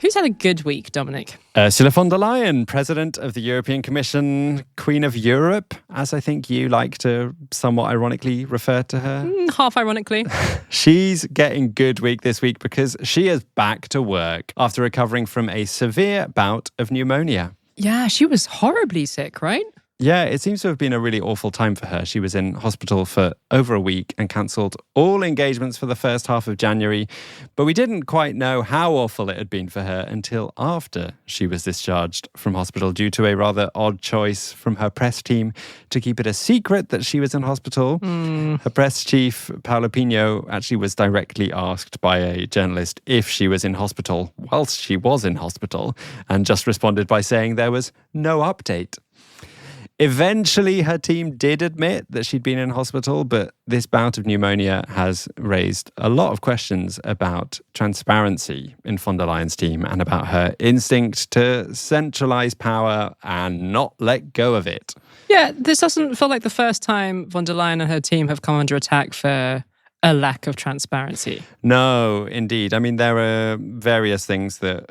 Who's had a good week, Dominic? Ursula von der Leyen, President of the European Commission, Queen of Europe, as I think you like to somewhat ironically refer to her. Half ironically. She's getting good week this week because she is back to work after recovering from a severe bout of pneumonia. Yeah, she was horribly sick, right? Yeah, it seems to have been a really awful time for her. She was in hospital for over a week and cancelled all engagements for the first half of January. But we didn't quite know how awful it had been for her until after she was discharged from hospital due to a rather odd choice from her press team to keep it a secret that she was in hospital. Her press chief, Paolo Pino, actually was directly asked by a journalist if she was in hospital whilst she was in hospital and just responded by saying there was no update. Eventually, her team did admit that she'd been in hospital, but this bout of pneumonia has raised a lot of questions about transparency in von der Leyen's team and about her instinct to centralise power and not let go of it. Yeah, this doesn't feel like the first time von der Leyen and her team have come under attack for a lack of transparency. No, indeed. I mean, there are various things that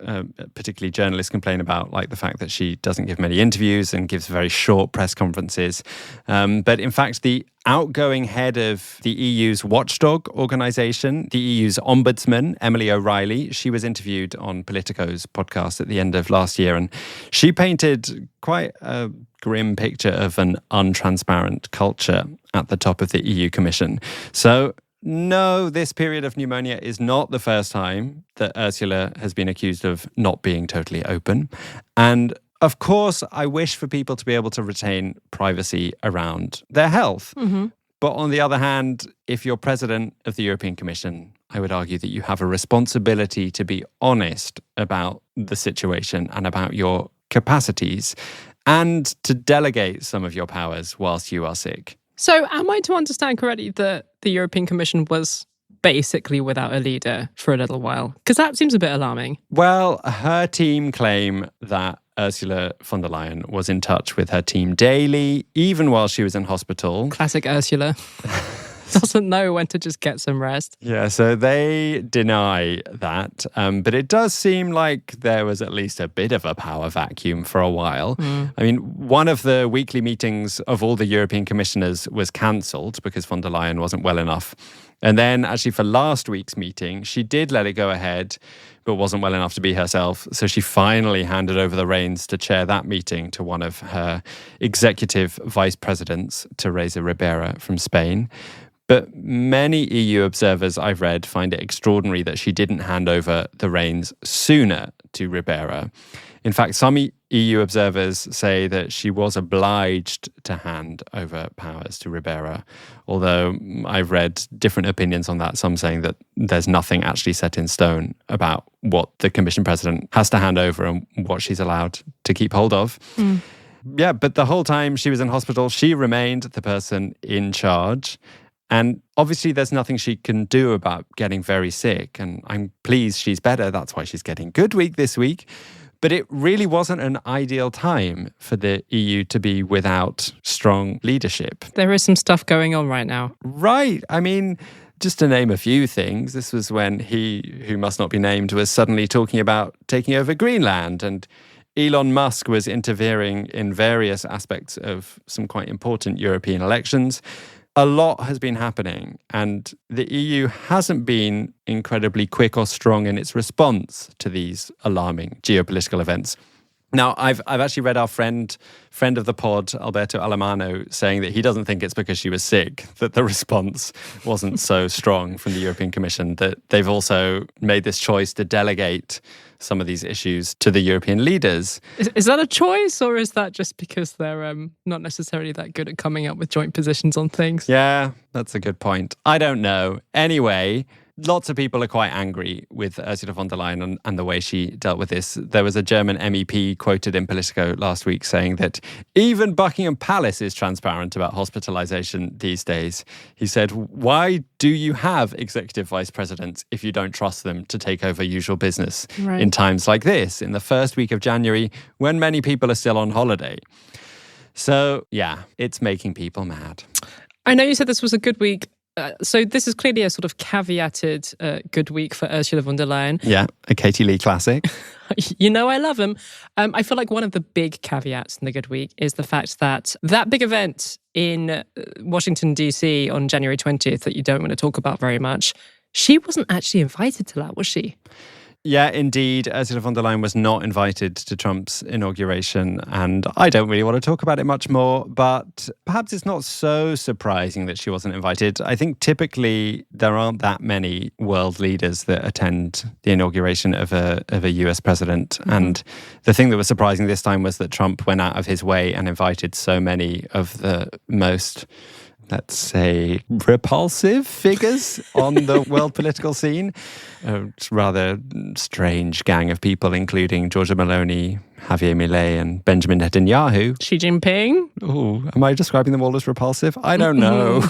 particularly journalists complain about, like the fact that she doesn't give many interviews and gives very short press conferences. But in fact, the outgoing head of the EU's watchdog organisation, the EU's ombudsman, Emily O'Reilly, she was interviewed on Politico's podcast at the end of last year, and she painted quite a grim picture of an untransparent culture at the top of the EU Commission. So no, this period of pneumonia is not the first time that Ursula has been accused of not being totally open. And of course, I wish for people to be able to retain privacy around their health. But on the other hand, if you're president of the European Commission, I would argue that you have a responsibility to be honest about the situation and about your capacities and to delegate some of your powers whilst you are sick. So am I to understand correctly that the European Commission was basically without a leader for a little while? Because that seems a bit alarming. Well, her team claim that Ursula von der Leyen was in touch with her team daily, even while she was in hospital. Classic Ursula. Doesn't know when to just get some rest. Yeah, so they deny that. But it does seem like there was at least a bit of a power vacuum for a while. I mean, one of the weekly meetings of all the European commissioners was cancelled because von der Leyen wasn't well enough. And then actually for last week's meeting, she did let it go ahead, but wasn't well enough to be herself. So she finally handed over the reins to chair that meeting to one of her executive vice presidents, Teresa Ribera from Spain. But many EU observers I've read find it extraordinary that she didn't hand over the reins sooner to Ribera. In fact, some EU observers say that she was obliged to hand over powers to Ribera, although I've read different opinions on that, some saying that there's nothing actually set in stone about what the Commission President has to hand over and what she's allowed to keep hold of. Yeah, but the whole time she was in hospital, she remained the person in charge. And obviously there's nothing she can do about getting very sick. And I'm pleased she's better. That's why she's getting good week this week. But it really wasn't an ideal time for the EU to be without strong leadership. There is some stuff going on right now. Right. I mean, just to name a few things, this was when he, who must not be named, was suddenly talking about taking over Greenland, and Elon Musk was interfering in various aspects of some quite important European elections. A lot has been happening, and the EU hasn't been incredibly quick or strong in its response to these alarming geopolitical events. Now, I've actually read our friend of the pod, Alberto Alemano, saying that he doesn't think it's because she was sick that the response wasn't so strong from the European Commission, that they've also made this choice to delegate some of these issues to the European leaders. Is that a choice, or is that just because they're not necessarily that good at coming up with joint positions on things? Yeah, that's a good point. I don't know. Anyway, lots of people are quite angry with Ursula von der Leyen and the way she dealt with this. There was a German MEP quoted in Politico last week saying that even Buckingham Palace is transparent about hospitalisation these days. He said, "Why do you have executive vice presidents if you don't trust them to take over usual business in times like this, in the first week of January, when many people are still on holiday?" So, yeah, it's making people mad. I know you said this was a good week. So this is clearly a sort of caveated good week for Ursula von der Leyen. Yeah, a Katie Lee classic. You know I love him. I feel like one of the big caveats in the good week is the fact that big event in Washington, D.C. on January 20th that you don't want to talk about very much, she wasn't actually invited to that, was she? Yeah, indeed. Ursula von der Leyen was not invited to Trump's inauguration, and I don't really want to talk about it much more, but perhaps it's not so surprising that she wasn't invited. I think typically there aren't that many world leaders that attend the inauguration of a US president. Mm-hmm. And the thing that was surprising this time was that Trump went out of his way and invited so many of the most, let's say, repulsive figures on the world political scene. A rather strange gang of people, including Giorgia Meloni, Javier Milei, and Benjamin Netanyahu. Xi Jinping. Oh, am I describing them all as repulsive? I don't know.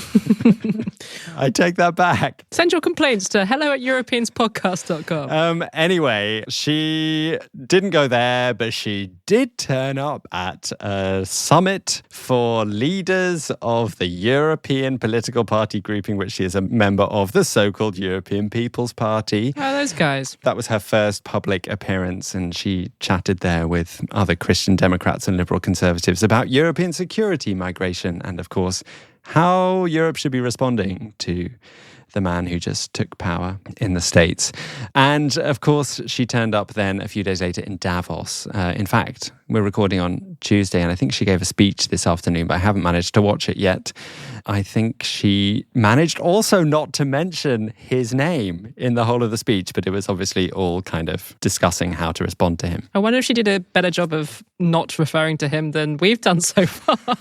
I take that back. Send your complaints to hello@europeanspodcast.com. Anyway, she didn't go there, but she did turn up at a summit for leaders of the European political party grouping, which she is a member of, the so-called European People's Party. Oh, those guys. That was her first public appearance, and she chatted there with other Christian Democrats and liberal conservatives about European security, migration, and of course, how Europe should be responding to the man who just took power in the States. And of course, she turned up then a few days later in Davos. In fact, we're recording on Tuesday, and I think she gave a speech this afternoon, but I haven't managed to watch it yet. I think she managed also not to mention his name in the whole of the speech, but it was obviously all kind of discussing how to respond to him. I wonder if she did a better job of not referring to him than we've done so far.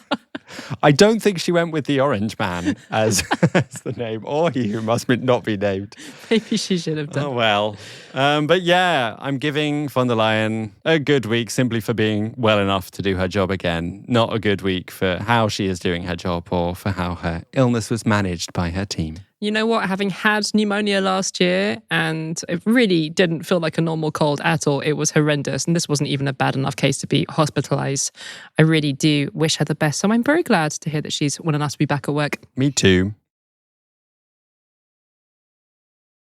I don't think she went with the orange man as the name, or he who must not be named. Maybe she should have done. Oh, well. But yeah, I'm giving von der Leyen a good week simply for being well enough to do her job again. Not a good week for how she is doing her job or for how her illness was managed by her team. You know what? Having had pneumonia last year, and it really didn't feel like a normal cold at all. It was horrendous. And this wasn't even a bad enough case to be hospitalized. I really do wish her the best. So I'm very glad to hear that she's well enough to be back at work. Me too.